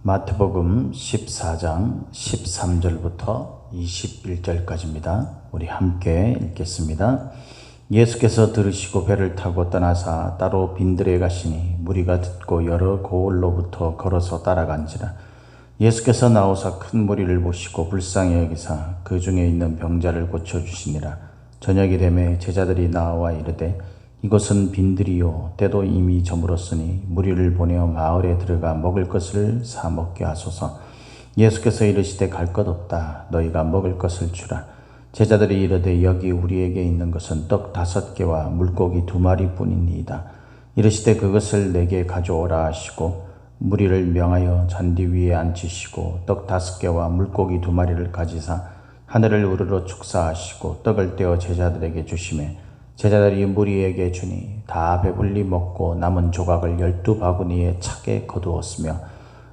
마태복음 14장 13절부터 21절까지입니다. 우리 함께 읽겠습니다. 예수께서 들으시고 배를 타고 떠나사 따로 빈들에 가시니 무리가 듣고 여러 고을로부터 걸어서 따라간지라. 예수께서 나오사 큰 무리를 보시고 불쌍히 여기사 그 중에 있는 병자를 고쳐주시니라. 저녁이 되매 제자들이 나와 이르되 이곳은 빈들이요 때도 이미 저물었으니 무리를 보내어 마을에 들어가 먹을 것을 사 먹게 하소서. 예수께서 이르시되 갈 것 없다. 너희가 먹을 것을 주라. 제자들이 이르되 여기 우리에게 있는 것은 떡 5개와 물고기 2마리뿐이니이다. 이르시되 그것을 내게 가져오라 하시고 무리를 명하여 잔디 위에 앉히시고 떡 5개와 물고기 2마리를 가지사 하늘을 우러러 축사하시고 떡을 떼어 제자들에게 주시매 제자들이 무리에게 주니 다 배불리 먹고 남은 조각을 12바구니에 차게 거두었으며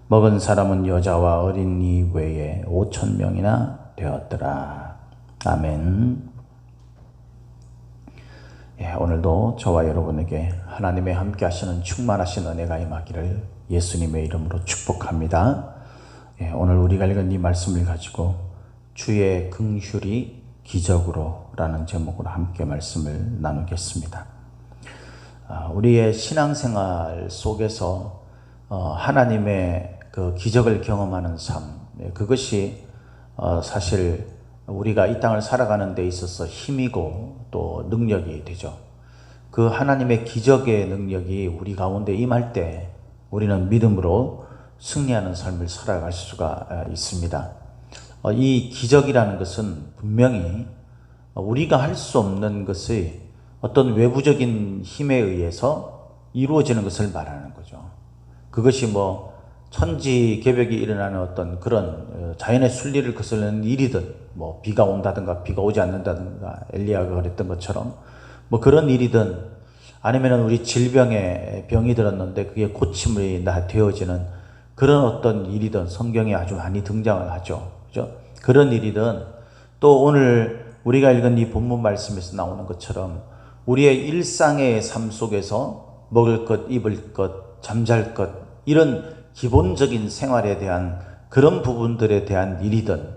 먹은 사람은 여자와 어린이 외에 5,000명이나 되었더라. 아멘. 오늘도 저와 여러분에게 하나님의 함께 하시는 충만하신 은혜가 임하기를 예수님의 이름으로 축복합니다. 오늘 우리가 읽은 이 말씀을 가지고 주의 긍휼이 기적으로 라는 제목으로 함께 말씀을 나누겠습니다. 우리의 신앙생활 속에서 하나님의 그 기적을 경험하는 삶, 그것이 사실 우리가 이 땅을 살아가는 데 있어서 힘이고 또 능력이 되죠. 그 하나님의 기적의 능력이 우리 가운데 임할 때 우리는 믿음으로 승리하는 삶을 살아갈 수가 있습니다. 이 기적이라는 것은 분명히 우리가 할 수 없는 것이 어떤 외부적인 힘에 의해서 이루어지는 것을 말하는 거죠. 그것이 뭐 천지개벽이 일어나는 어떤 그런 자연의 순리를 거스르는 일이든 뭐 비가 온다든가 비가 오지 않는다든가 엘리야가 그랬던 것처럼 뭐 그런 일이든 아니면 우리 질병에 병이 들었는데 그게 고침이 되어지는 그런 어떤 일이든 성경에 아주 많이 등장을 하죠. 그죠? 그런 일이든 또 오늘 우리가 읽은 이 본문 말씀에서 나오는 것처럼 우리의 일상의 삶 속에서 먹을 것, 입을 것, 잠잘 것 이런 기본적인 생활에 대한 그런 부분들에 대한 일이든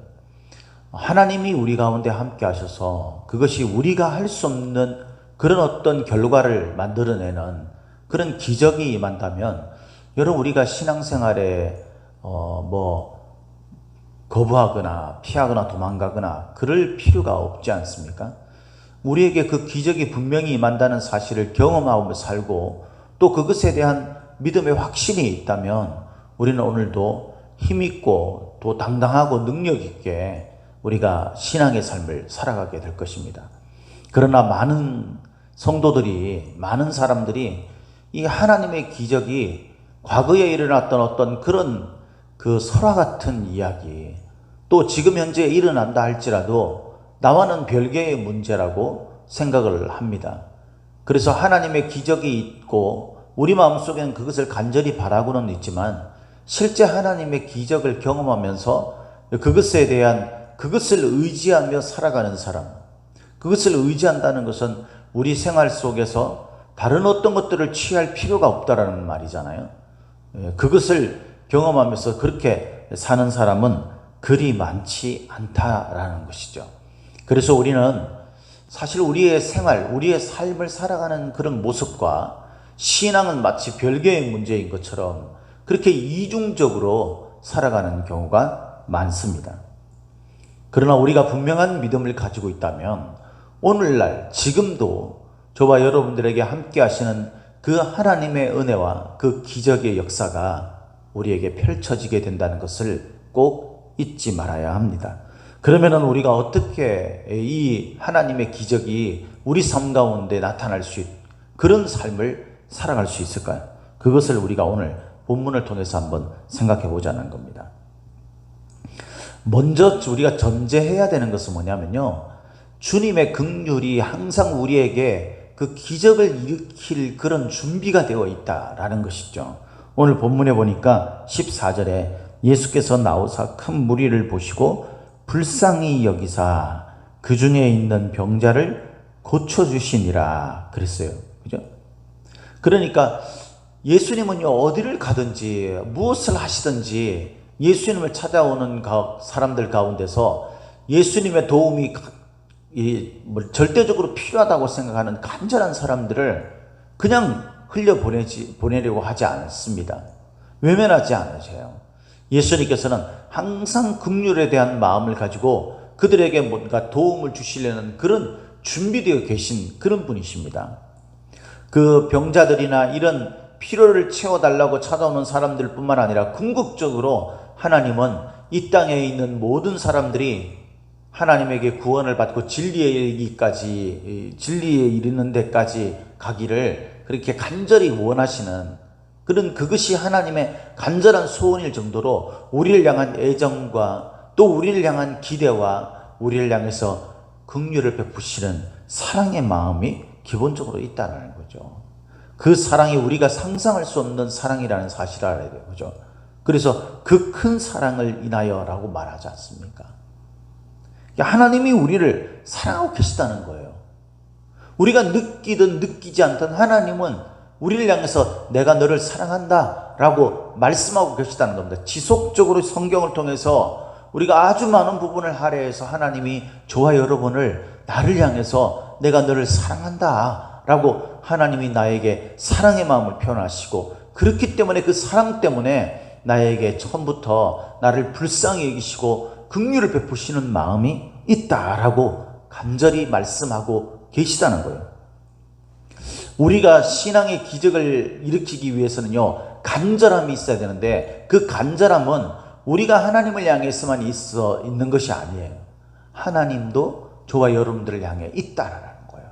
하나님이 우리 가운데 함께 하셔서 그것이 우리가 할 수 없는 그런 어떤 결과를 만들어내는 그런 기적이 임한다면 여러분 우리가 신앙생활에 거부하거나 피하거나 도망가거나 그럴 필요가 없지 않습니까? 우리에게 그 기적이 분명히 임한다는 사실을 경험하고 살고 또 그것에 대한 믿음의 확신이 있다면 우리는 오늘도 힘있고 또 당당하고 능력 있게 우리가 신앙의 삶을 살아가게 될 것입니다. 그러나 많은 성도들이, 많은 사람들이 이 하나님의 기적이 과거에 일어났던 어떤 그런 그 설화 같은 이야기, 또 지금 현재 일어난다 할지라도 나와는 별개의 문제라고 생각을 합니다. 그래서 하나님의 기적이 있고 우리 마음속에는 그것을 간절히 바라고는 있지만 실제 하나님의 기적을 경험하면서 그것을 의지하며 살아가는 사람, 그것을 의지한다는 것은 우리 생활 속에서 다른 어떤 것들을 취할 필요가 없다라는 말이잖아요. 그것을 경험하면서 그렇게 사는 사람은 그리 많지 않다라는 것이죠. 그래서 우리는 사실 우리의 생활, 우리의 삶을 살아가는 그런 모습과 신앙은 마치 별개의 문제인 것처럼 그렇게 이중적으로 살아가는 경우가 많습니다. 그러나 우리가 분명한 믿음을 가지고 있다면 오늘날 지금도 저와 여러분들에게 함께 하시는 그 하나님의 은혜와 그 기적의 역사가 우리에게 펼쳐지게 된다는 것을 꼭 잊지 말아야 합니다. 그러면 우리가 어떻게 이 하나님의 기적이 우리 삶 가운데 나타날 수 있는 그런 삶을 살아갈 수 있을까요? 그것을 우리가 오늘 본문을 통해서 한번 생각해 보자는 겁니다. 먼저 우리가 전제해야 되는 것은 뭐냐면요, 주님의 긍휼이 항상 우리에게 그 기적을 일으킬 그런 준비가 되어 있다라는 것이죠. 오늘 본문에 보니까 14절에 예수께서 나오사 큰 무리를 보시고 불쌍히 여기사 그 중에 있는 병자를 고쳐주시니라 그랬어요. 그죠? 그러니까 예수님은요, 어디를 가든지 무엇을 하시든지 예수님을 찾아오는 사람들 가운데서 예수님의 도움이 절대적으로 필요하다고 생각하는 간절한 사람들을 그냥 보내려고 하지 않습니다. 외면하지 않으세요. 예수님께서는 항상 긍휼에 대한 마음을 가지고 그들에게 뭔가 도움을 주시려는 그런 준비되어 계신 그런 분이십니다. 그 병자들이나 이런 필요를 채워달라고 찾아오는 사람들 뿐만 아니라 궁극적으로 하나님은 이 땅에 있는 모든 사람들이 하나님에게 구원을 받고 진리에 이르는 데까지 가기를 그렇게 간절히 원하시는 그것이 하나님의 간절한 소원일 정도로 우리를 향한 애정과 또 우리를 향한 기대와 우리를 향해서 긍휼을 베푸시는 사랑의 마음이 기본적으로 있다는 거죠. 그 사랑이 우리가 상상할 수 없는 사랑이라는 사실을 알아야 돼요. 그죠? 그래서 그 큰 사랑을 인하여라고 말하지 않습니까? 하나님이 우리를 사랑하고 계시다는 거예요. 우리가 느끼든 느끼지 않든 하나님은 우리를 향해서 내가 너를 사랑한다 라고 말씀하고 계시다는 겁니다. 지속적으로 성경을 통해서 우리가 아주 많은 부분을 할애해서 하나님이 저와 여러분을 나를 향해서 내가 너를 사랑한다 라고 하나님이 나에게 사랑의 마음을 표현하시고, 그렇기 때문에 그 사랑 때문에 나에게 처음부터 나를 불쌍히 여기시고 긍휼을 베푸시는 마음이 있다라고 간절히 말씀하고 계시다는 거예요. 우리가 신앙의 기적을 일으키기 위해서는요, 간절함이 있어야 되는데 그 간절함은 우리가 하나님을 향해서만 있는 것이 아니에요. 하나님도 저와 여러분들을 향해 있다라는 거예요.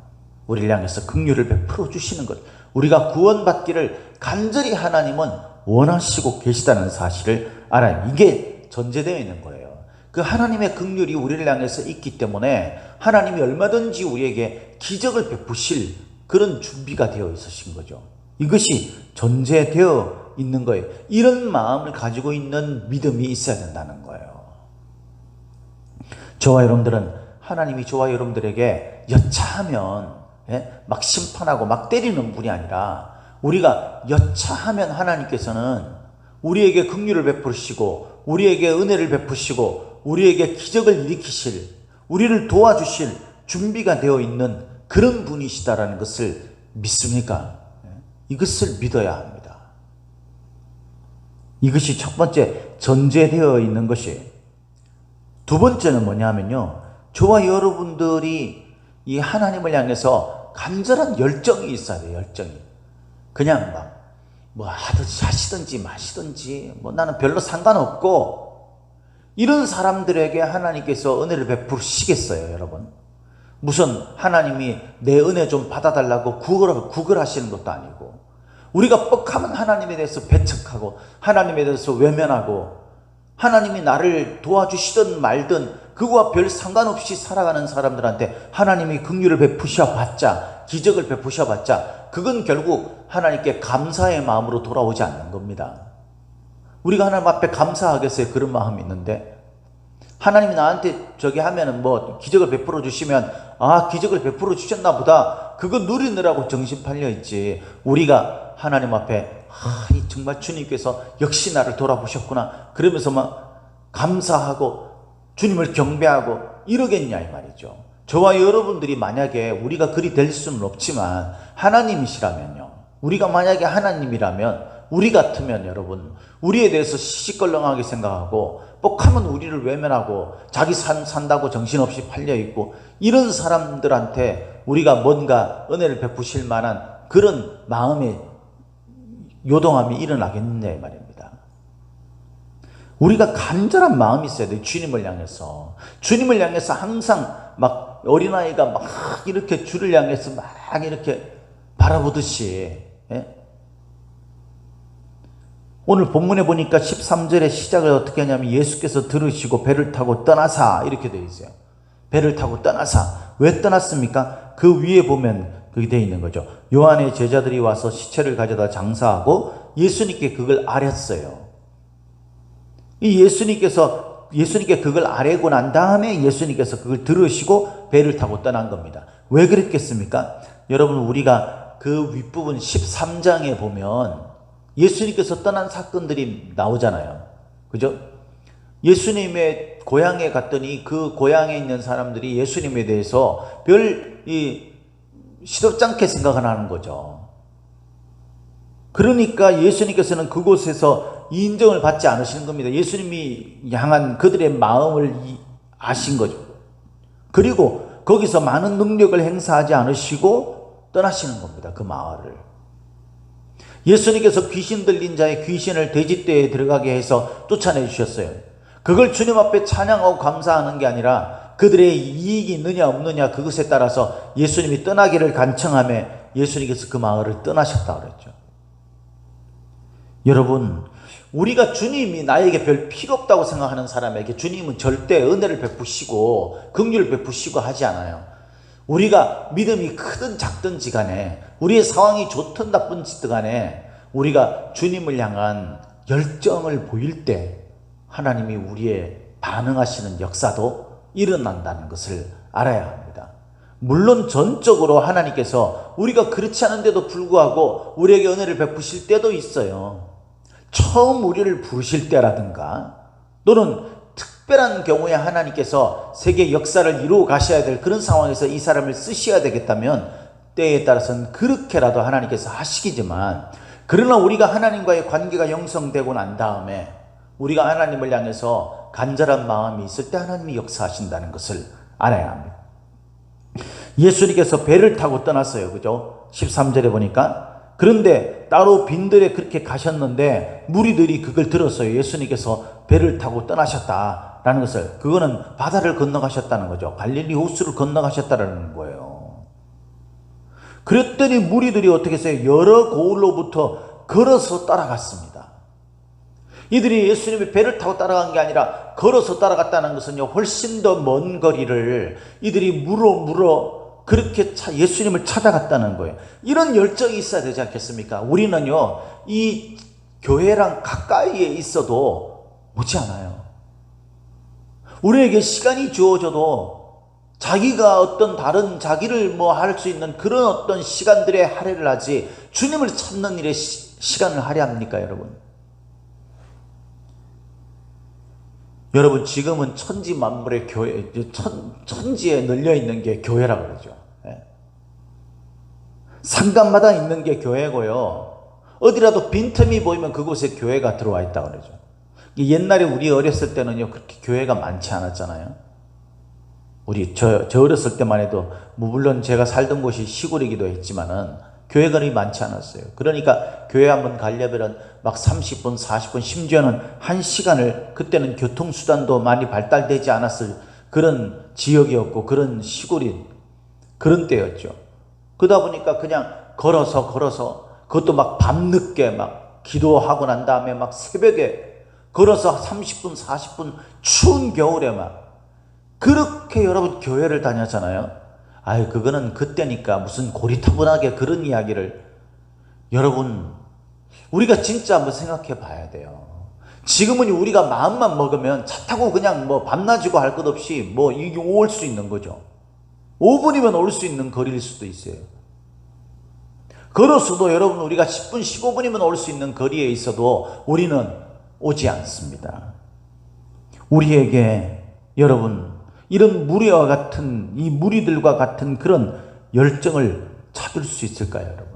우리를 향해서 긍휼을 베풀어 주시는 것, 우리가 구원받기를 간절히 하나님은 원하시고 계시다는 사실을 알아요. 이게 전제되어 있는 거예요. 그 하나님의 긍휼이 우리를 향해서 있기 때문에 하나님이 얼마든지 우리에게 기적을 베푸실 그런 준비가 되어 있으신 거죠. 이것이 전제되어 있는 거예요. 이런 마음을 가지고 있는 믿음이 있어야 된다는 거예요. 저와 여러분들은 하나님이 저와 여러분들에게 여차하면 막 심판하고 막 때리는 분이 아니라, 우리가 여차하면 하나님께서는 우리에게 긍휼을 베푸시고 우리에게 은혜를 베푸시고 우리에게 기적을 일으키실, 우리를 도와주실 준비가 되어 있는 그런 분이시다라는 것을 믿습니까? 이것을 믿어야 합니다. 이것이 첫 번째 전제되어 있는 것이. 두 번째는 뭐냐면요, 저와 여러분들이 이 하나님을 향해서 간절한 열정이 있어야 돼요. 열정이. 그냥 뭐 하든지 하시든지 마시든지 나는 별로 상관없고, 이런 사람들에게 하나님께서 은혜를 베푸시겠어요, 여러분? 무슨 하나님이 내 은혜 좀 받아달라고 구걸하시는 것도 아니고, 우리가 뻑하면 하나님에 대해서 배척하고 하나님에 대해서 외면하고 하나님이 나를 도와주시든 말든 그거와 별 상관없이 살아가는 사람들한테 하나님이 긍휼을 베푸셔봤자, 기적을 베푸셔봤자 그건 결국 하나님께 감사의 마음으로 돌아오지 않는 겁니다. 우리가 하나님 앞에 감사하겠어요? 그런 마음이 있는데, 하나님이 나한테 저기 하면은 기적을 베풀어 주시면 기적을 베풀어 주셨나 보다, 그거 누리느라고 정신 팔려 있지. 우리가 하나님 앞에 정말 주님께서 역시 나를 돌아보셨구나 그러면서 감사하고 주님을 경배하고 이러겠냐 이 말이죠. 저와 여러분들이 만약에, 우리가 그리 될 수는 없지만 하나님이시라면요, 우리가 만약에 하나님이라면, 우리 같으면 여러분, 우리에 대해서 시시껄렁하게 생각하고 뻑하면 우리를 외면하고 자기 산다고 정신없이 팔려있고, 이런 사람들한테 우리가 뭔가 은혜를 베푸실 만한 그런 마음의 요동함이 일어나겠느냐 이 말입니다. 우리가 간절한 마음이 있어야 돼요. 주님을 향해서. 주님을 향해서 항상 어린아이가 이렇게 주를 향해서 이렇게 바라보듯이. 오늘 본문에 보니까 13절의 시작을 어떻게 하냐면, 예수께서 들으시고 배를 타고 떠나사 이렇게 되어 있어요. 배를 타고 떠나사. 왜 떠났습니까? 그 위에 보면 그게 되어 있는 거죠. 요한의 제자들이 와서 시체를 가져다 장사하고 예수님께 그걸 아렸어요. 이 예수님께 그걸 아뢰고 난 다음에 예수님께서 그걸 들으시고 배를 타고 떠난 겁니다. 왜 그랬겠습니까? 여러분, 우리가 그 윗부분 13장에 보면 예수님께서 떠난 사건들이 나오잖아요. 그죠? 예수님의 고향에 갔더니 그 고향에 있는 사람들이 예수님에 대해서 시덥지 않게 생각을 하는 거죠. 그러니까 예수님께서는 그곳에서 인정을 받지 않으시는 겁니다. 예수님이 향한 그들의 마음을 아신 거죠. 그리고 거기서 많은 능력을 행사하지 않으시고 떠나시는 겁니다. 그 마을을. 예수님께서 귀신 들린 자의 귀신을 돼지떼에 들어가게 해서 쫓아내 주셨어요. 그걸 주님 앞에 찬양하고 감사하는 게 아니라 그들의 이익이 있느냐 없느냐 그것에 따라서 예수님이 떠나기를 간청하며 예수님께서 그 마을을 떠나셨다고 그랬죠. 여러분, 우리가 주님이 나에게 별 필요 없다고 생각하는 사람에게 주님은 절대 은혜를 베푸시고 긍휼을 베푸시고 하지 않아요. 우리가 믿음이 크든 작든지 간에, 우리의 상황이 좋든 나쁜지 간에 우리가 주님을 향한 열정을 보일 때 하나님이 우리의 반응하시는 역사도 일어난다는 것을 알아야 합니다. 물론 전적으로 하나님께서 우리가 그렇지 않은데도 불구하고 우리에게 은혜를 베푸실 때도 있어요. 처음 우리를 부르실 때라든가 또는 특별한 경우에 하나님께서 세계 역사를 이루어 가셔야 될 그런 상황에서 이 사람을 쓰셔야 되겠다면 때에 따라서는 그렇게라도 하나님께서 하시기지만, 그러나 우리가 하나님과의 관계가 형성되고 난 다음에 우리가 하나님을 향해서 간절한 마음이 있을 때 하나님이 역사하신다는 것을 알아야 합니다. 예수님께서 배를 타고 떠났어요. 그죠? 13절에 보니까. 그런데 따로 빈들에 그렇게 가셨는데 무리들이 그걸 들었어요. 예수님께서 배를 타고 떠나셨다라는 것을. 그거는 바다를 건너가셨다는 거죠. 갈릴리 호수를 건너가셨다는 거예요. 그랬더니 무리들이 어떻게 했어요? 여러 고을로부터 걸어서 따라갔습니다. 이들이 예수님의 배를 타고 따라간 게 아니라 걸어서 따라갔다는 것은요, 훨씬 더 먼 거리를 이들이 물어 그렇게 예수님을 찾아갔다는 거예요. 이런 열정이 있어야 되지 않겠습니까? 우리는요, 이 교회랑 가까이에 있어도 오지 않아요. 우리에게 시간이 주어져도 자기가 어떤 다른 자기를 할 수 있는 그런 어떤 시간들에 할애를 하지 주님을 찾는 일에 시간을 할애합니까, 여러분? 여러분, 지금은 천지 만물의 교회, 천지에 널려 있는 게 교회라고 그러죠. 상간마다 있는 게 교회고요. 어디라도 빈틈이 보이면 그곳에 교회가 들어와 있다고 그러죠. 옛날에 우리 어렸을 때는요, 그렇게 교회가 많지 않았잖아요. 저 어렸을 때만 해도, 물론 제가 살던 곳이 시골이기도 했지만은, 교회가 많지 않았어요. 그러니까 교회 한번 가려면 막 30분, 40분, 심지어는 1시간을, 그때는 교통수단도 많이 발달되지 않았을 그런 지역이었고, 그런 시골이 그런 때였죠. 그러다 보니까 그냥 걸어서, 그것도 막 밤늦게 막 기도하고 난 다음에 막 새벽에 걸어서 30분, 40분, 추운 겨울에 막 그렇게 여러분 교회를 다녔잖아요. 그거는 그때니까 무슨 고리타분하게 그런 이야기를. 여러분, 우리가 진짜 한번 생각해 봐야 돼요. 지금은 우리가 마음만 먹으면 차 타고 그냥 밤낮이고 할 것 없이 이게 올 수 있는 거죠. 5분이면 올 수 있는 거리일 수도 있어요. 걸어서도 여러분 우리가 10분, 15분이면 올 수 있는 거리에 있어도 우리는 오지 않습니다. 우리에게 여러분, 이런 무리와 같은, 이 무리들과 같은 그런 열정을 찾을 수 있을까요, 여러분?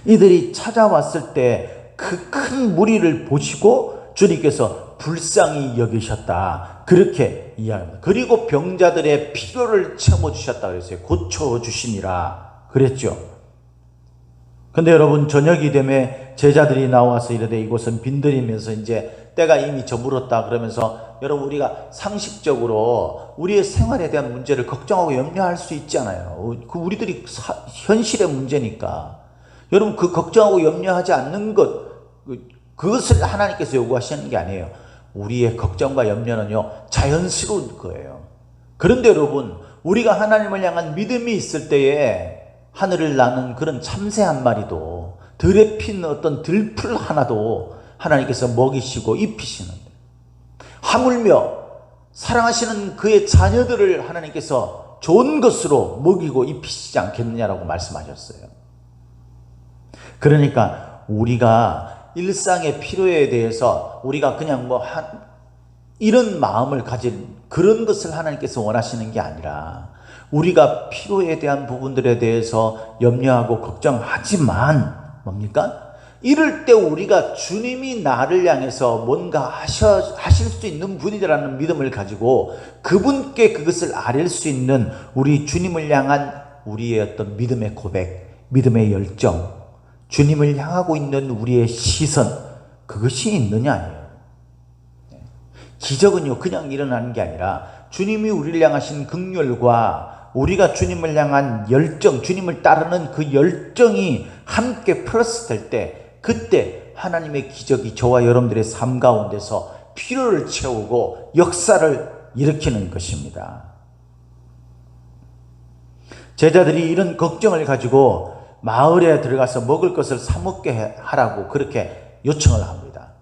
이들이 찾아왔을 때 그 큰 무리를 보시고 주님께서 불쌍히 여기셨다, 그렇게 이야기합니다. 그리고 병자들의 필요를 채워주셨다 그랬어요. 고쳐주시니라 그랬죠. 근데 여러분, 저녁이 되매 제자들이 나와서 이르되 이곳은 빈들이면서 이제 때가 이미 저물었다 그러면서, 여러분, 우리가 상식적으로 우리의 생활에 대한 문제를 걱정하고 염려할 수 있잖아요. 그 우리들이 현실의 문제니까. 여러분, 그 걱정하고 염려하지 않는 그것을 하나님께서 요구하시는 게 아니에요. 우리의 걱정과 염려는요, 자연스러운 거예요. 그런데 여러분, 우리가 하나님을 향한 믿음이 있을 때에 하늘을 나는 그런 참새 한 마리도, 들에 핀 어떤 들풀 하나도 하나님께서 먹이시고 입히시는데, 하물며 사랑하시는 그의 자녀들을 하나님께서 좋은 것으로 먹이고 입히시지 않겠느냐라고 말씀하셨어요. 그러니까 우리가 일상의 필요에 대해서 우리가 그냥 이런 마음을 가진 그런 것을 하나님께서 원하시는 게 아니라 우리가 필요에 대한 부분들에 대해서 염려하고 걱정하지만 뭡니까? 이럴 때 우리가 주님이 나를 향해서 뭔가 하실 수 있는 분이라는 믿음을 가지고 그분께 그것을 아뢰 수 있는 우리 주님을 향한 우리의 어떤 믿음의 고백, 믿음의 열정, 주님을 향하고 있는 우리의 시선, 그것이 있느냐 아니에요. 기적은요 그냥 일어나는 게 아니라 주님이 우리를 향하신 긍휼과 우리가 주님을 향한 열정, 주님을 따르는 그 열정이 함께 플러스 될 때, 그때 하나님의 기적이 저와 여러분들의 삶 가운데서 필요를 채우고 역사를 일으키는 것입니다. 제자들이 이런 걱정을 가지고 마을에 들어가서 먹을 것을 사 먹게 하라고 그렇게 요청을 합니다.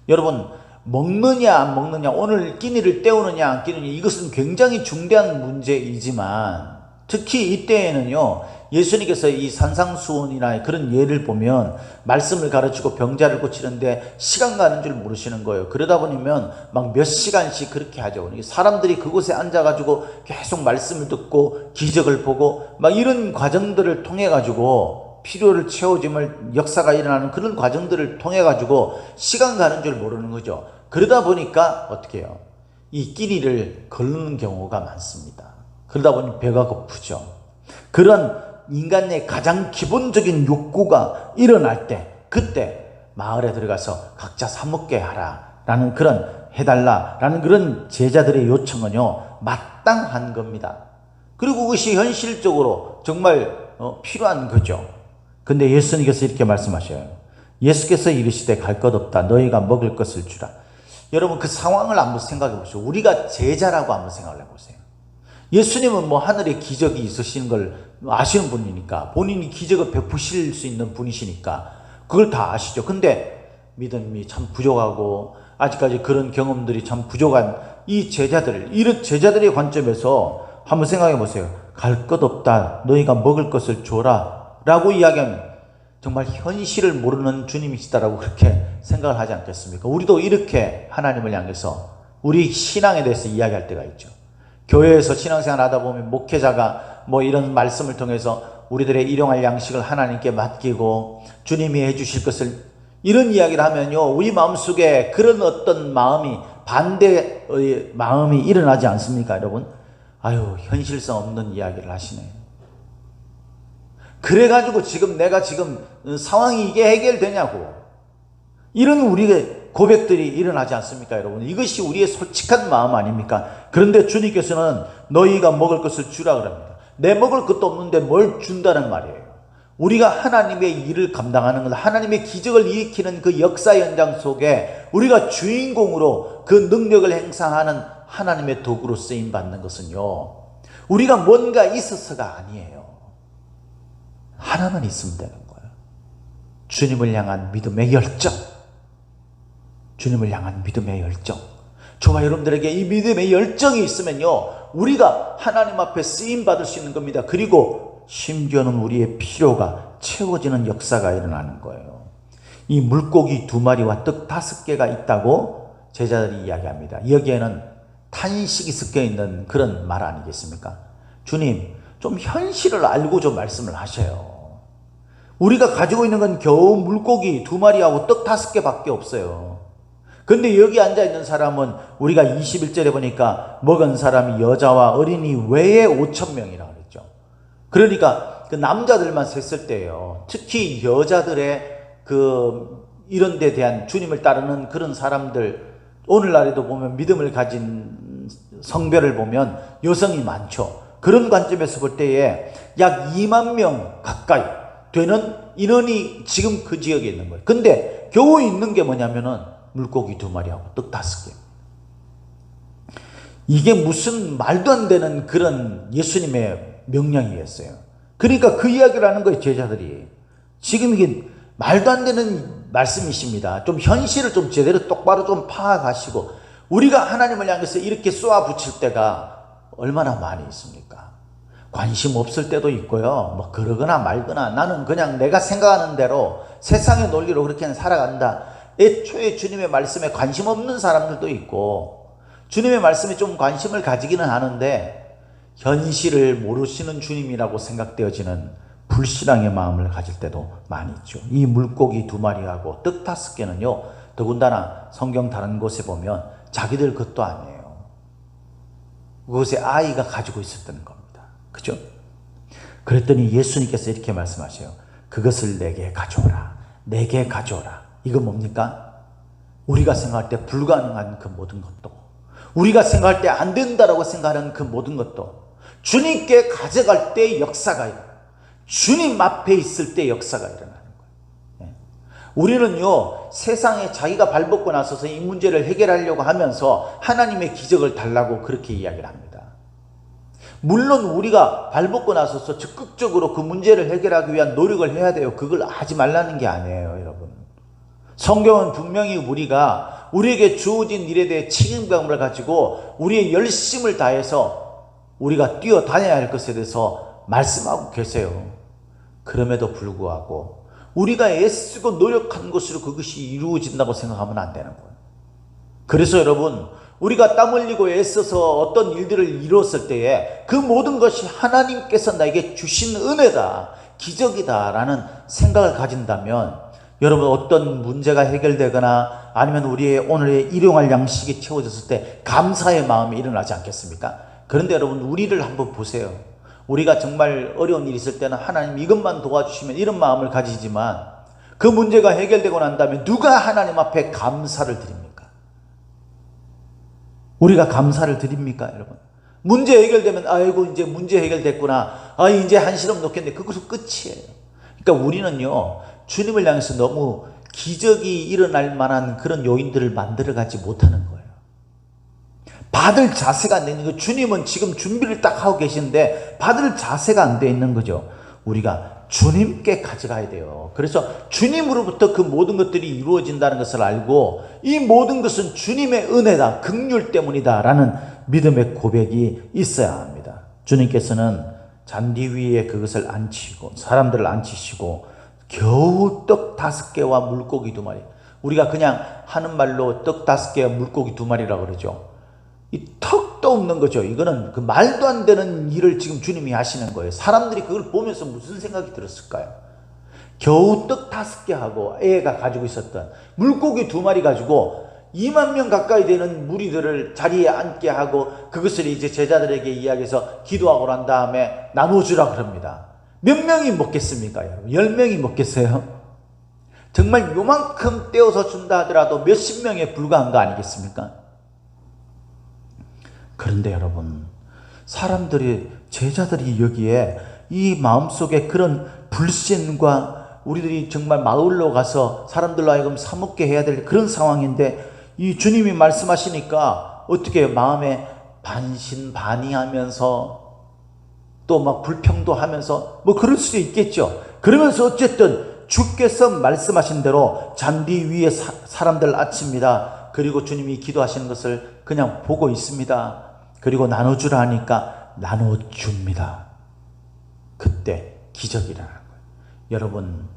여러분, 먹느냐 안 먹느냐, 오늘 끼니를 때우느냐 안 끼느냐, 이것은 굉장히 중대한 문제이지만 특히 이때에는요 예수님께서 이 산상수훈이나 그런 예를 보면 말씀을 가르치고 병자를 고치는데 시간 가는 줄 모르시는 거예요. 그러다 보면 막 몇 시간씩 그렇게 하죠. 사람들이 그곳에 앉아가지고 계속 말씀을 듣고 기적을 보고 막 이런 과정들을 통해 가지고 필요를 채워짐을 역사가 일어나는 그런 과정들을 통해 가지고 시간 가는 줄 모르는 거죠. 그러다 보니까 어떻게 해요? 이 끼니를 거르는 경우가 많습니다. 그러다 보니 배가 고프죠. 그런 인간의 가장 기본적인 욕구가 일어날 때, 그때 마을에 들어가서 각자 사 먹게 하라 라는 그런, 해달라라는 그런 제자들의 요청은요 마땅한 겁니다. 그리고 그것이 현실적으로 정말 필요한 거죠. 근데 예수님께서 이렇게 말씀하셔요. 예수께서 이르시되 갈 것 없다, 너희가 먹을 것을 주라. 여러분, 그 상황을 한번 생각해 보시죠. 우리가 제자라고 한번 생각을 해보세요. 예수님은 하늘에 기적이 있으신 걸 아시는 분이니까, 본인이 기적을 베푸실 수 있는 분이시니까 그걸 다 아시죠. 근데 믿음이 참 부족하고 아직까지 그런 경험들이 참 부족한 이 제자들, 이런 제자들의 관점에서 한번 생각해 보세요. 갈 것 없다, 너희가 먹을 것을 줘라 라고 이야기하면 정말 현실을 모르는 주님이시다라고 그렇게 생각을 하지 않겠습니까? 우리도 이렇게 하나님을 향해서 우리 신앙에 대해서 이야기할 때가 있죠. 교회에서 신앙생활 하다 보면 목회자가 이런 말씀을 통해서 우리들의 일용할 양식을 하나님께 맡기고 주님이 해주실 것을, 이런 이야기를 하면요 우리 마음속에 그런 어떤 마음이, 반대의 마음이 일어나지 않습니까 여러분? 아유, 현실성 없는 이야기를 하시네. 그래가지고 지금 내가 지금 상황이 이게 해결되냐고, 이런 우리의 고백들이 일어나지 않습니까 여러분? 이것이 우리의 솔직한 마음 아닙니까? 그런데 주님께서는 너희가 먹을 것을 주라 그럽니다. 내 먹을 것도 없는데 뭘 준다는 말이에요. 우리가 하나님의 일을 감당하는 것, 하나님의 기적을 일으키는 그 역사 현장 속에 우리가 주인공으로 그 능력을 행사하는 하나님의 도구로 쓰임받는 것은요 우리가 뭔가 있어서가 아니에요. 하나만 있으면 되는 거예요. 주님을 향한 믿음의 열정, 주님을 향한 믿음의 열정. 저와 여러분들에게 이 믿음의 열정이 있으면요 우리가 하나님 앞에 쓰임받을 수 있는 겁니다. 그리고 심지어는 우리의 필요가 채워지는 역사가 일어나는 거예요. 이 물고기 2마리와 떡 5개가 있다고 제자들이 이야기합니다. 여기에는 탄식이 섞여 있는 그런 말 아니겠습니까? 주님, 좀 현실을 알고 좀 말씀을 하셔요. 우리가 가지고 있는 건 겨우 물고기 2마리하고 떡 5개밖에 없어요. 근데 여기 앉아있는 사람은 우리가 21절에 보니까 먹은 사람이 여자와 어린이 외에 5,000명이라고 그랬죠. 그러니까 그 남자들만 셌을 때예요. 특히 여자들의 이런 데 대한 주님을 따르는 그런 사람들, 오늘날에도 보면 믿음을 가진 성별을 보면 여성이 많죠. 그런 관점에서 볼 때에 약 2만 명 가까이 되는 인원이 지금 그 지역에 있는 거예요. 근데 겨우 있는 게 뭐냐면은 물고기 2마리하고 떡 5개. 이게 무슨 말도 안 되는 그런 예수님의 명령이었어요. 그러니까 그 이야기를 하는 거예요, 제자들이. 지금 이게 말도 안 되는 말씀이십니다. 좀 현실을 좀 제대로 똑바로 좀 파악하시고, 우리가 하나님을 향해서 이렇게 쏘아 붙일 때가 얼마나 많이 있습니까? 관심 없을 때도 있고요. 뭐 그러거나 말거나 나는 그냥 내가 생각하는 대로 세상의 논리로 그렇게 살아간다. 애초에 주님의 말씀에 관심 없는 사람들도 있고 주님의 말씀에 좀 관심을 가지기는 하는데 현실을 모르시는 주님이라고 생각되어지는 불신앙의 마음을 가질 때도 많이 있죠. 이 물고기 2마리하고 떡 5개는요. 더군다나 성경 다른 곳에 보면 자기들 것도 아니에요. 그것에 아이가 가지고 있었던 겁니다. 그죠? 그랬더니 예수님께서 이렇게 말씀하셔요. 그것을 내게 가져오라. 내게 가져오라. 이거 뭡니까? 우리가 생각할 때 불가능한 그 모든 것도, 우리가 생각할 때 안 된다라고 생각하는 그 모든 것도 주님께 가져갈 때 역사가 일어나요. 주님 앞에 있을 때 역사가 일어나는 거예요. 우리는요, 세상에 자기가 발벗고 나서서 이 문제를 해결하려고 하면서 하나님의 기적을 달라고 그렇게 이야기를 합니다. 물론 우리가 발벗고 나서서 적극적으로 그 문제를 해결하기 위한 노력을 해야 돼요. 그걸 하지 말라는 게 아니에요, 여러분. 성경은 분명히 우리가 우리에게 주어진 일에 대해 책임감을 가지고 우리의 열심을 다해서 우리가 뛰어다녀야 할 것에 대해서 말씀하고 계세요. 그럼에도 불구하고 우리가 애쓰고 노력한 것으로 그것이 이루어진다고 생각하면 안 되는 거예요. 그래서 여러분, 우리가 땀 흘리고 애써서 어떤 일들을 이루었을 때에 그 모든 것이 하나님께서 나에게 주신 은혜다, 기적이다 라는 생각을 가진다면 여러분, 어떤 문제가 해결되거나 아니면 우리의 오늘의 일용할 양식이 채워졌을 때 감사의 마음이 일어나지 않겠습니까? 그런데 여러분, 우리를 한번 보세요. 우리가 정말 어려운 일이 있을 때는 하나님 이것만 도와주시면 이런 마음을 가지지만 그 문제가 해결되고 난 다음에 누가 하나님 앞에 감사를 드립니까? 우리가 감사를 드립니까, 여러분? 문제 해결되면 아이고 이제 문제 해결됐구나, 이제 한시름 놓겠네, 그것은 끝이에요. 그러니까 우리는요, 주님을 향해서 너무 기적이 일어날 만한 그런 요인들을 만들어가지 못하는 거예요. 받을 자세가 안 돼 있는 거예요. 주님은 지금 준비를 딱 하고 계시는데 받을 자세가 안 돼 있는 거죠. 우리가 주님께 가져가야 돼요. 그래서 주님으로부터 그 모든 것들이 이루어진다는 것을 알고 이 모든 것은 주님의 은혜다, 긍휼 때문이다 라는 믿음의 고백이 있어야 합니다. 주님께서는 잔디 위에 그것을 앉히고 사람들을 앉히시고 겨우 떡 5개와 물고기 2마리, 우리가 그냥 하는 말로 떡 5개와 물고기 2마리라고 그러죠. 이 턱도 없는 거죠. 이거는 그 말도 안 되는 일을 지금 주님이 하시는 거예요. 사람들이 그걸 보면서 무슨 생각이 들었을까요? 겨우 떡 5개 하고 애가 가지고 있었던 물고기 2마리 가지고 2만 명 가까이 되는 무리들을 자리에 앉게 하고 그것을 이제 제자들에게 이야기해서 기도하고 난 다음에 나눠주라 그럽니다. 몇 명이 먹겠습니까, 여러분? 10명이 먹겠어요? 정말 요만큼 떼어서 준다 하더라도 몇십 명에 불과한 거 아니겠습니까? 그런데 여러분, 사람들이, 제자들이 여기에 이 마음속에 그런 불신과 우리들이 정말 마을로 가서 사람들로 하여금 사먹게 해야 될 그런 상황인데 이 주님이 말씀하시니까 어떻게 마음에 반신반의하면서 또 막 불평도 하면서 뭐 그럴 수도 있겠죠. 그러면서 어쨌든 주께서 말씀하신 대로 잔디 위에 사람들 앉힙니다. 그리고 주님이 기도하시는 것을 그냥 보고 있습니다. 그리고 나눠주라 하니까 나눠줍니다. 그때 기적이 일어나는 거예요. 여러분,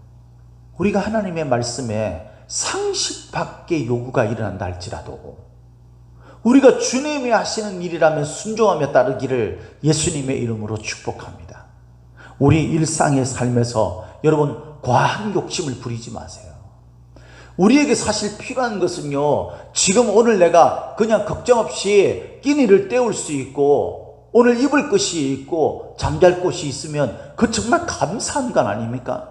우리가 하나님의 말씀에 상식 밖의 요구가 일어난다 할지라도 우리가 주님이 하시는 일이라면 순종하며 따르기를 예수님의 이름으로 축복합니다. 우리 일상의 삶에서 여러분, 과한 욕심을 부리지 마세요. 우리에게 사실 필요한 것은요, 지금 오늘 내가 그냥 걱정 없이 끼니를 때울 수 있고 오늘 입을 것이 있고 잠잘 곳이 있으면 그건 정말 감사한 건 아닙니까?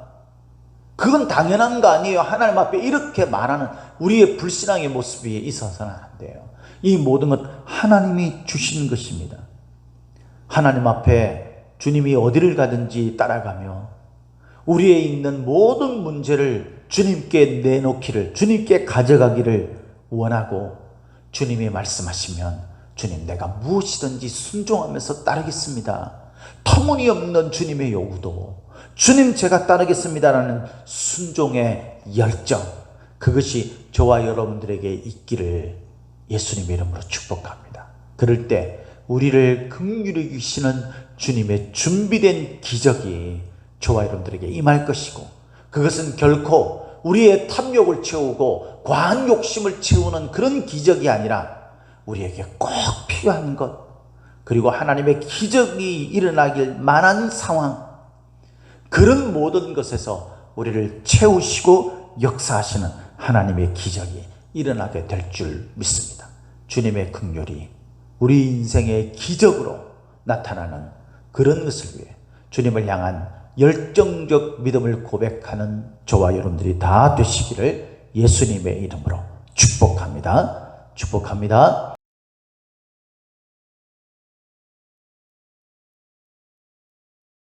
그건 당연한 거 아니에요. 하나님 앞에 이렇게 말하는 우리의 불신앙의 모습이 있어서는 안 돼요. 이 모든 것 하나님이 주신 것입니다. 하나님 앞에 주님이 어디를 가든지 따라가며 우리에 있는 모든 문제를 주님께 내놓기를, 주님께 가져가기를 원하고 주님이 말씀하시면 주님, 내가 무엇이든지 순종하면서 따르겠습니다. 터무니없는 주님의 요구도 주님, 제가 따르겠습니다라는 순종의 열정, 그것이 저와 여러분들에게 있기를 예수님의 이름으로 축복합니다. 그럴 때 우리를 긍휼히 여기시는 주님의 준비된 기적이 저와 여러분들에게 임할 것이고, 그것은 결코 우리의 탐욕을 채우고 과한 욕심을 채우는 그런 기적이 아니라 우리에게 꼭 필요한 것, 그리고 하나님의 기적이 일어나길 만한 상황, 그런 모든 것에서 우리를 채우시고 역사하시는 하나님의 기적이 일어나게 될 줄 믿습니다. 주님의 긍휼이 우리 인생의 기적으로 나타나는 그런 것을 위해 주님을 향한 열정적 믿음을 고백하는 저와 여러분들이 다 되시기를 예수님의 이름으로 축복합니다. 축복합니다.